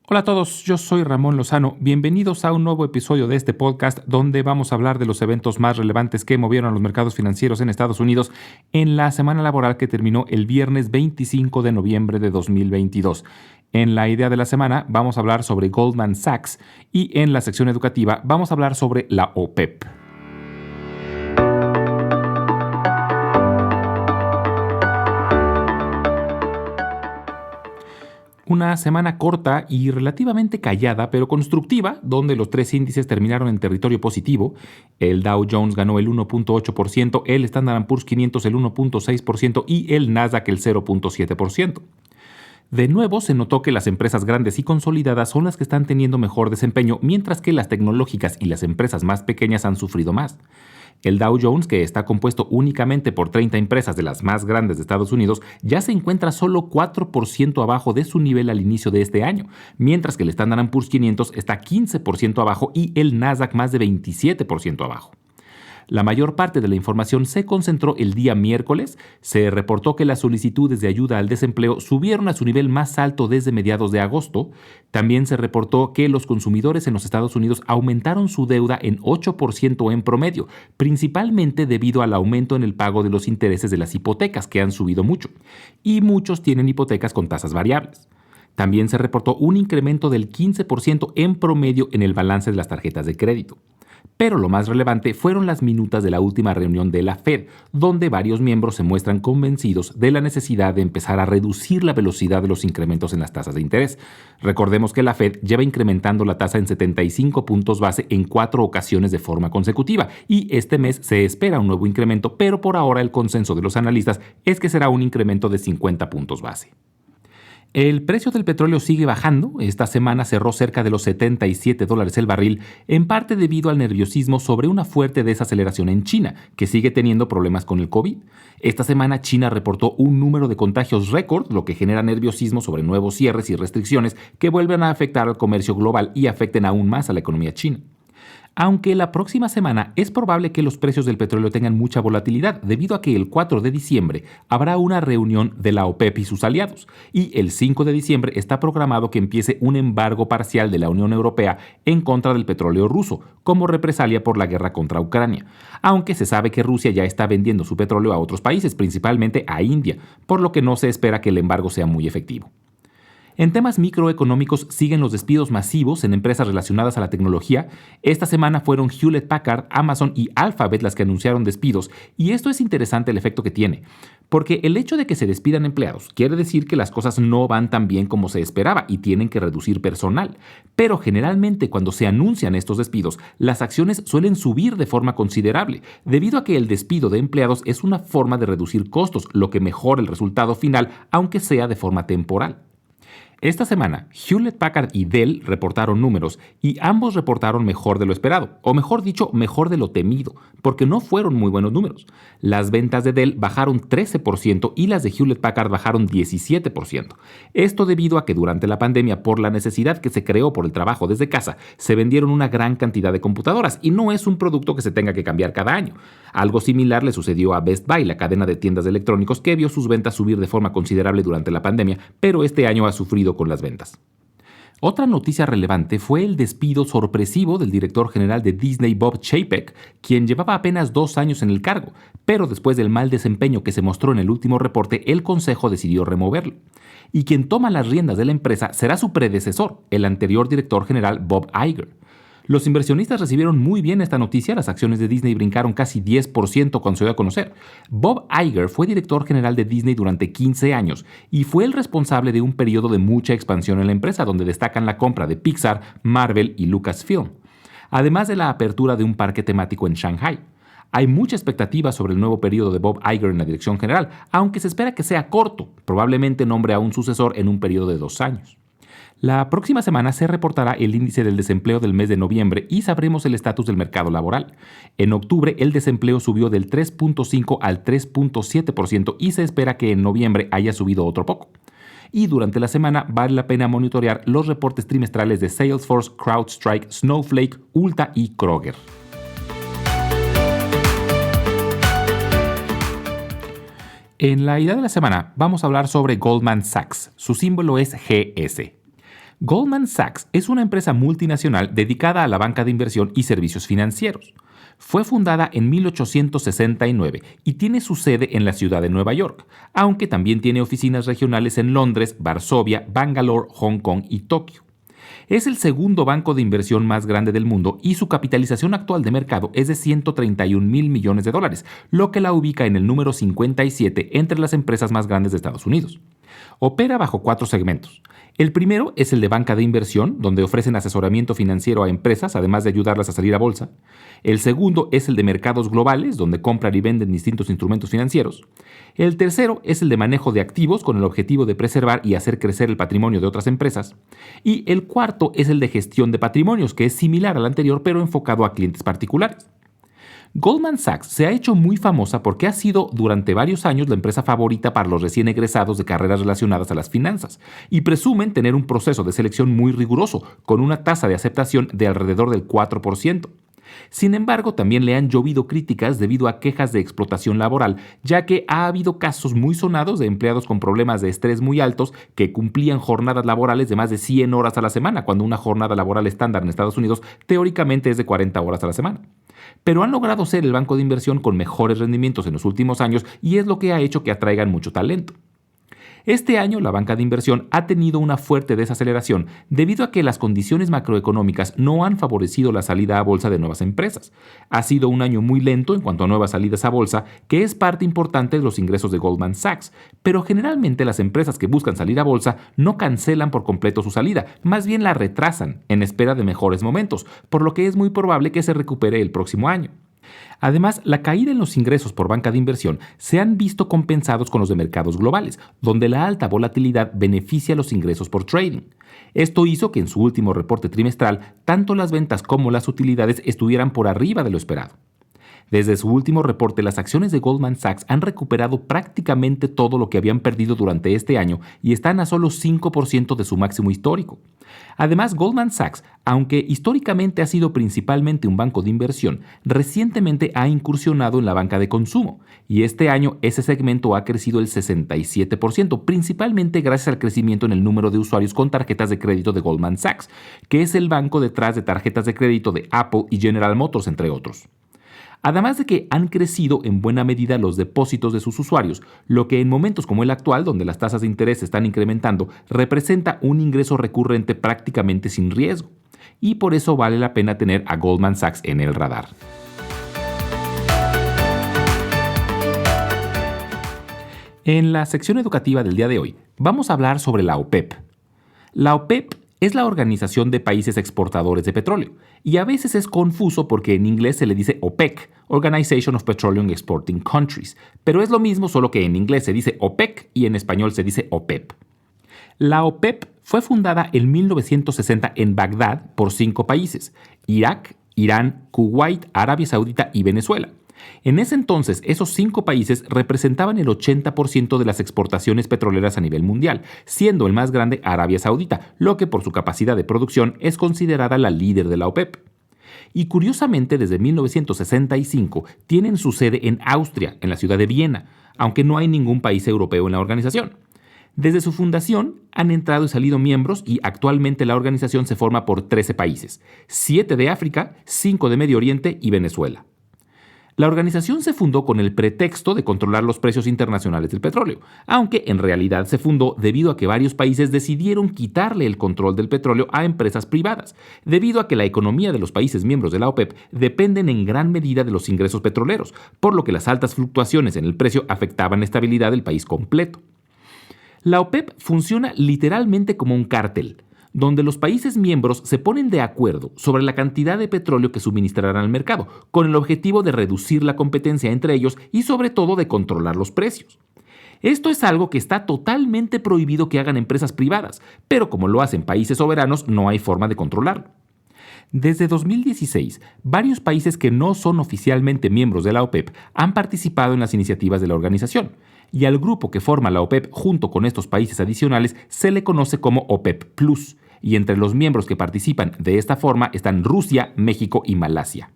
Hola a todos, yo soy Ramón Lozano. Bienvenidos a un nuevo episodio de este podcast donde vamos a hablar de los eventos más relevantes que movieron a los mercados financieros en Estados Unidos en la semana laboral que terminó el viernes 25 de noviembre de 2022. En la idea de la semana vamos a hablar sobre Goldman Sachs y en la sección educativa vamos a hablar sobre la OPEP. Una semana corta y relativamente callada, pero constructiva, donde los tres índices terminaron en territorio positivo. El Dow Jones ganó el 1.8%, el Standard & Poor's 500 el 1.6% y el Nasdaq el 0.7%. De nuevo, se notó que las empresas grandes y consolidadas son las que están teniendo mejor desempeño, mientras que las tecnológicas y las empresas más pequeñas han sufrido más. El Dow Jones, que está compuesto únicamente por 30 empresas de las más grandes de Estados Unidos, ya se encuentra solo 4% abajo de su nivel al inicio de este año, mientras que el Standard & Poor's 500 está 15% abajo y el Nasdaq más de 27% abajo. La mayor parte de la información se concentró el día miércoles. Se reportó que las solicitudes de ayuda al desempleo subieron a su nivel más alto desde mediados de agosto. También se reportó que los consumidores en los Estados Unidos aumentaron su deuda en 8% en promedio, principalmente debido al aumento en el pago de los intereses de las hipotecas, que han subido mucho. Y muchos tienen hipotecas con tasas variables. También se reportó un incremento del 15% en promedio en el balance de las tarjetas de crédito. Pero lo más relevante fueron las minutas de la última reunión de la Fed, donde varios miembros se muestran convencidos de la necesidad de empezar a reducir la velocidad de los incrementos en las tasas de interés. Recordemos que la Fed lleva incrementando la tasa en 75 puntos base en 4 ocasiones de forma consecutiva, y este mes se espera un nuevo incremento, pero por ahora el consenso de los analistas es que será un incremento de 50 puntos base. El precio del petróleo sigue bajando. Esta semana cerró cerca de los $77 el barril, en parte debido al nerviosismo sobre una fuerte desaceleración en China, que sigue teniendo problemas con el COVID. Esta semana China reportó un número de contagios récord, lo que genera nerviosismo sobre nuevos cierres y restricciones que vuelven a afectar al comercio global y afecten aún más a la economía china. Aunque la próxima semana es probable que los precios del petróleo tengan mucha volatilidad debido a que el 4 de diciembre habrá una reunión de la OPEP y sus aliados, y el 5 de diciembre está programado que empiece un embargo parcial de la Unión Europea en contra del petróleo ruso, como represalia por la guerra contra Ucrania, aunque se sabe que Rusia ya está vendiendo su petróleo a otros países, principalmente a India, por lo que no se espera que el embargo sea muy efectivo. En temas microeconómicos siguen los despidos masivos en empresas relacionadas a la tecnología. Esta semana fueron Hewlett Packard, Amazon y Alphabet las que anunciaron despidos, y esto es interesante el efecto que tiene, porque el hecho de que se despidan empleados quiere decir que las cosas no van tan bien como se esperaba y tienen que reducir personal. Pero generalmente cuando se anuncian estos despidos, las acciones suelen subir de forma considerable, debido a que el despido de empleados es una forma de reducir costos, lo que mejora el resultado final, aunque sea de forma temporal. Esta semana, Hewlett Packard y Dell reportaron números y ambos reportaron mejor de lo esperado, o mejor dicho, mejor de lo temido, porque no fueron muy buenos números. Las ventas de Dell bajaron 13% y las de Hewlett Packard bajaron 17%. Esto debido a que durante la pandemia, por la necesidad que se creó por el trabajo desde casa, se vendieron una gran cantidad de computadoras y no es un producto que se tenga que cambiar cada año. Algo similar le sucedió a Best Buy, la cadena de tiendas de electrónicos que vio sus ventas subir de forma considerable durante la pandemia, pero este año ha sufrido con las ventas. Otra noticia relevante fue el despido sorpresivo del director general de Disney, Bob Chapek, quien llevaba apenas 2 años en el cargo, pero después del mal desempeño que se mostró en el último reporte, el consejo decidió removerlo. Y quien toma las riendas de la empresa será su predecesor, el anterior director general Bob Iger. Los inversionistas recibieron muy bien esta noticia, las acciones de Disney brincaron casi 10% cuando se dio a conocer. Bob Iger fue director general de Disney durante 15 años y fue el responsable de un periodo de mucha expansión en la empresa, donde destacan la compra de Pixar, Marvel y Lucasfilm, además de la apertura de un parque temático en Shanghai. Hay mucha expectativa sobre el nuevo periodo de Bob Iger en la dirección general, aunque se espera que sea corto, probablemente nombre a un sucesor en un periodo de 2 años. La próxima semana se reportará el índice del desempleo del mes de noviembre y sabremos el estatus del mercado laboral. En octubre el desempleo subió del 3.5 al 3.7% y se espera que en noviembre haya subido otro poco. Y durante la semana vale la pena monitorear los reportes trimestrales de Salesforce, CrowdStrike, Snowflake, Ulta y Kroger. En la idea de la semana vamos a hablar sobre Goldman Sachs. Su símbolo es GS. Goldman Sachs es una empresa multinacional dedicada a la banca de inversión y servicios financieros. Fue fundada en 1869 y tiene su sede en la ciudad de Nueva York, aunque también tiene oficinas regionales en Londres, Varsovia, Bangalore, Hong Kong y Tokio. Es el segundo banco de inversión más grande del mundo y su capitalización actual de mercado es de $131,000 millones, lo que la ubica en el número 57 entre las empresas más grandes de Estados Unidos. Opera bajo 4 segmentos. El primero es el de banca de inversión, donde ofrecen asesoramiento financiero a empresas, además de ayudarlas a salir a bolsa. El segundo es el de mercados globales, donde compran y venden distintos instrumentos financieros. El tercero es el de manejo de activos, con el objetivo de preservar y hacer crecer el patrimonio de otras empresas. Y el cuarto es el de gestión de patrimonios, que es similar al anterior, pero enfocado a clientes particulares. Goldman Sachs se ha hecho muy famosa porque ha sido durante varios años la empresa favorita para los recién egresados de carreras relacionadas a las finanzas, y presumen tener un proceso de selección muy riguroso, con una tasa de aceptación de alrededor del 4%. Sin embargo, también le han llovido críticas debido a quejas de explotación laboral, ya que ha habido casos muy sonados de empleados con problemas de estrés muy altos que cumplían jornadas laborales de más de 100 horas a la semana, cuando una jornada laboral estándar en Estados Unidos teóricamente es de 40 horas a la semana. Pero han logrado ser el banco de inversión con mejores rendimientos en los últimos años y es lo que ha hecho que atraigan mucho talento. Este año la banca de inversión ha tenido una fuerte desaceleración debido a que las condiciones macroeconómicas no han favorecido la salida a bolsa de nuevas empresas. Ha sido un año muy lento en cuanto a nuevas salidas a bolsa, que es parte importante de los ingresos de Goldman Sachs, pero generalmente las empresas que buscan salir a bolsa no cancelan por completo su salida, más bien la retrasan en espera de mejores momentos, por lo que es muy probable que se recupere el próximo año. Además, la caída en los ingresos por banca de inversión se han visto compensados con los de mercados globales, donde la alta volatilidad beneficia los ingresos por trading. Esto hizo que en su último reporte trimestral, tanto las ventas como las utilidades estuvieran por arriba de lo esperado. Desde su último reporte, las acciones de Goldman Sachs han recuperado prácticamente todo lo que habían perdido durante este año y están a solo 5% de su máximo histórico. Además, Goldman Sachs, aunque históricamente ha sido principalmente un banco de inversión, recientemente ha incursionado en la banca de consumo, y este año ese segmento ha crecido el 67%, principalmente gracias al crecimiento en el número de usuarios con tarjetas de crédito de Goldman Sachs, que es el banco detrás de tarjetas de crédito de Apple y General Motors, entre otros. Además de que han crecido en buena medida los depósitos de sus usuarios, lo que en momentos como el actual, donde las tasas de interés se están incrementando, representa un ingreso recurrente prácticamente sin riesgo. Y por eso vale la pena tener a Goldman Sachs en el radar. En la sección educativa del día de hoy, vamos a hablar sobre la OPEP. La OPEP es la Organización de Países Exportadores de Petróleo, y a veces es confuso porque en inglés se le dice OPEC, Organization of Petroleum Exporting Countries, pero es lo mismo, solo que en inglés se dice OPEC y en español se dice OPEP. La OPEP fue fundada en 1960 en Bagdad por 5 países: Irak, Irán, Kuwait, Arabia Saudita y Venezuela. En ese entonces, esos 5 países representaban el 80% de las exportaciones petroleras a nivel mundial, siendo el más grande Arabia Saudita, lo que por su capacidad de producción es considerada la líder de la OPEP. Y curiosamente, desde 1965 tienen su sede en Austria, en la ciudad de Viena, aunque no hay ningún país europeo en la organización. Desde su fundación han entrado y salido miembros y actualmente la organización se forma por 13 países, 7 de África, 5 de Medio Oriente y Venezuela. La organización se fundó con el pretexto de controlar los precios internacionales del petróleo, aunque en realidad se fundó debido a que varios países decidieron quitarle el control del petróleo a empresas privadas, debido a que la economía de los países miembros de la OPEP dependen en gran medida de los ingresos petroleros, por lo que las altas fluctuaciones en el precio afectaban la estabilidad del país completo. La OPEP funciona literalmente como un cártel, donde los países miembros se ponen de acuerdo sobre la cantidad de petróleo que suministrarán al mercado, con el objetivo de reducir la competencia entre ellos y sobre todo de controlar los precios. Esto es algo que está totalmente prohibido que hagan empresas privadas, pero como lo hacen países soberanos, no hay forma de controlarlo. Desde 2016, varios países que no son oficialmente miembros de la OPEP han participado en las iniciativas de la organización, y al grupo que forma la OPEP junto con estos países adicionales se le conoce como OPEP Plus, y entre los miembros que participan de esta forma están Rusia, México y Malasia.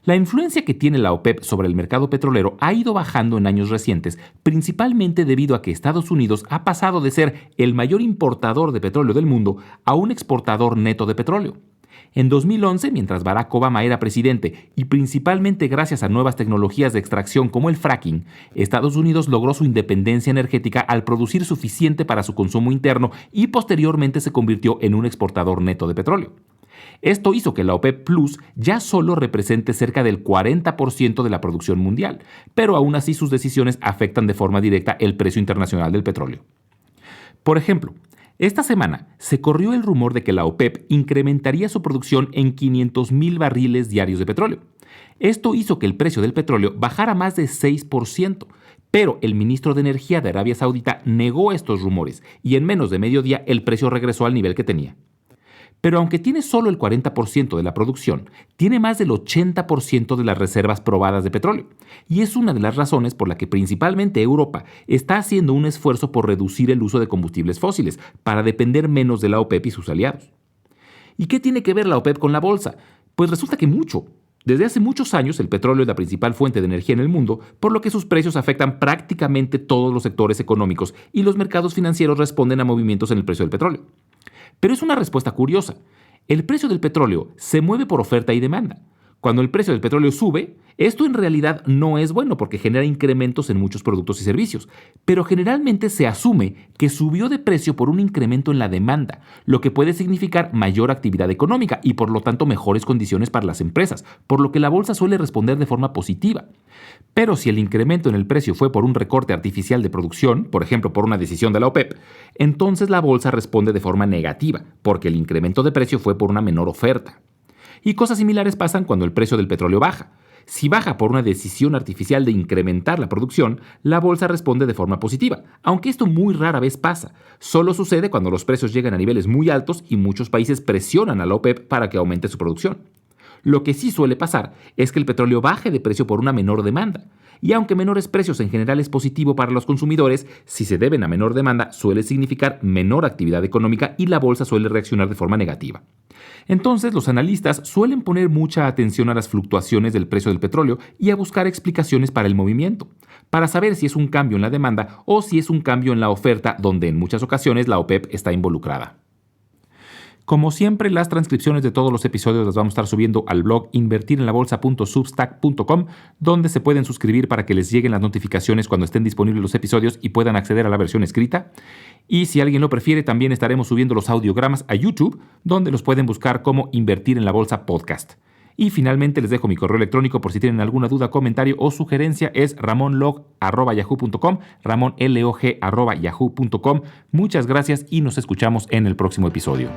La influencia que tiene la OPEP sobre el mercado petrolero ha ido bajando en años recientes, principalmente debido a que Estados Unidos ha pasado de ser el mayor importador de petróleo del mundo a un exportador neto de petróleo. En 2011, mientras Barack Obama era presidente y principalmente gracias a nuevas tecnologías de extracción como el fracking, Estados Unidos logró su independencia energética al producir suficiente para su consumo interno y posteriormente se convirtió en un exportador neto de petróleo. Esto hizo que la OPEP Plus ya solo represente cerca del 40% de la producción mundial, pero aún así sus decisiones afectan de forma directa el precio internacional del petróleo. Por ejemplo, esta semana se corrió el rumor de que la OPEP incrementaría su producción en 500,000 barriles diarios de petróleo. Esto hizo que el precio del petróleo bajara más de 6%, pero el ministro de Energía de Arabia Saudita negó estos rumores y en menos de medio día el precio regresó al nivel que tenía. Pero aunque tiene solo el 40% de la producción, tiene más del 80% de las reservas probadas de petróleo. Y es una de las razones por la que principalmente Europa está haciendo un esfuerzo por reducir el uso de combustibles fósiles, para depender menos de la OPEP y sus aliados. ¿Y qué tiene que ver la OPEP con la bolsa? Pues resulta que mucho. Desde hace muchos años el petróleo es la principal fuente de energía en el mundo, por lo que sus precios afectan prácticamente todos los sectores económicos y los mercados financieros responden a movimientos en el precio del petróleo. Pero es una respuesta curiosa. El precio del petróleo se mueve por oferta y demanda. Cuando el precio del petróleo sube, esto en realidad no es bueno porque genera incrementos en muchos productos y servicios, pero generalmente se asume que subió de precio por un incremento en la demanda, lo que puede significar mayor actividad económica y por lo tanto mejores condiciones para las empresas, por lo que la bolsa suele responder de forma positiva. Pero si el incremento en el precio fue por un recorte artificial de producción, por ejemplo por una decisión de la OPEP, entonces la bolsa responde de forma negativa, porque el incremento de precio fue por una menor oferta. Y cosas similares pasan cuando el precio del petróleo baja. Si baja por una decisión artificial de incrementar la producción, la bolsa responde de forma positiva, aunque esto muy rara vez pasa. Solo sucede cuando los precios llegan a niveles muy altos y muchos países presionan a la OPEP para que aumente su producción. Lo que sí suele pasar es que el petróleo baje de precio por una menor demanda. Y aunque menores precios en general es positivo para los consumidores, si se deben a menor demanda suele significar menor actividad económica y la bolsa suele reaccionar de forma negativa. Entonces, los analistas suelen poner mucha atención a las fluctuaciones del precio del petróleo y a buscar explicaciones para el movimiento, para saber si es un cambio en la demanda o si es un cambio en la oferta, donde en muchas ocasiones la OPEP está involucrada. Como siempre, las transcripciones de todos los episodios las vamos a estar subiendo al blog invertirenlabolsa.substack.com, donde se pueden suscribir para que les lleguen las notificaciones cuando estén disponibles los episodios y puedan acceder a la versión escrita. Y si alguien lo prefiere, también estaremos subiendo los audiogramas a YouTube, donde los pueden buscar como Invertir en la Bolsa Podcast. Y finalmente les dejo mi correo electrónico por si tienen alguna duda, comentario o sugerencia. Es ramonlog@yahoo.com, ramonlog@yahoo.com. Muchas gracias y nos escuchamos en el próximo episodio.